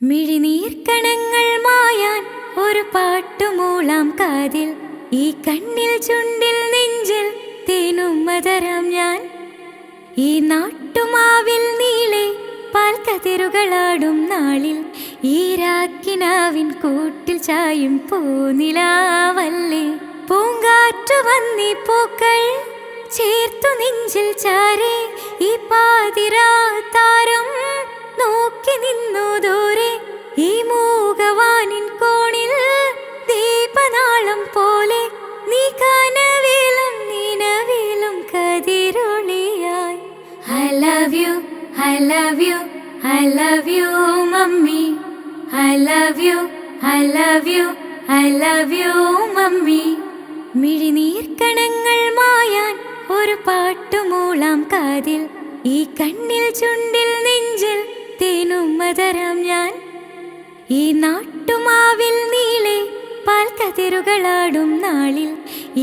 മിഴിനീർക്കണങ്ങൾ മായാൻ ഒരു പാട്ടുമൂളാം കാതിൽ, ഈ കണ്ണിൽ ചുണ്ടിൽ നെഞ്ചിൽ തേനും മധുരം ഞാൻ. ഈ നാട്ടുമാവിൽ നീളെ പാൽക്കതിരുകളാടും നാളിൽ, ഈ രാക്കിനാവിൻ കൂട്ടിൽ ചായും പൂനിലാവല്ലേ. പൂങ്കാറ്റു വന്നി പൂക്കൾ ചേർത്തു നെഞ്ചിൽ ചാരേ, ഈ പാതിരാ താരം നോക്കി നിന്നു ദൂരെ. ഈ മൂകവാനിൻ കോണിൽ ദീപനാളം പോലെ, നീ കനവിലും നിനവിലും കതിരൊളിയായി. I love you, I love you, I love you mummy. I love you, I love you, I love you mummy. മിഴിനീർക്കണങ്ങൾ മായാൻ ഒരു പാട്ടുമൂളാം കാതിൽ, ഈ കണ്ണിൽ ചുണ്ടിൽ നെഞ്ചിൽ തേനും മധുരം ഞാൻ. ഈ നാട്ടുമാവിൽ നീളെ പാൽക്കതിരുകളാടും നാളിൽ,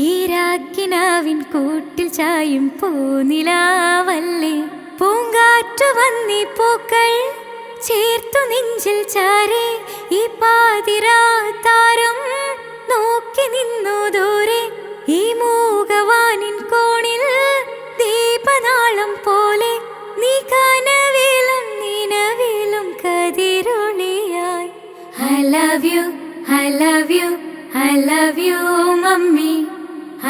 ഈ രാക്കിനാവിൻ കൂട്ടിൽ ചായും പൂനിലാവല്ലേ. പൂങ്കാറ്റു വന്നി പൂക്കൾ ചേർത്തു നെഞ്ചിൽ ചാരേ, ഈ പാതിരാ താരം നോക്കി നിന്നു ദൂരെ. ഈ മൂകവാനിൻ കോണിൽ ദീപനാളം പോലെ, നീ കനവിലും നിനവിലും കതിരൊളിയായി. I love you, I love you, I love you mummy.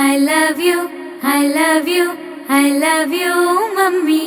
I love you, I love you, I love you mummy.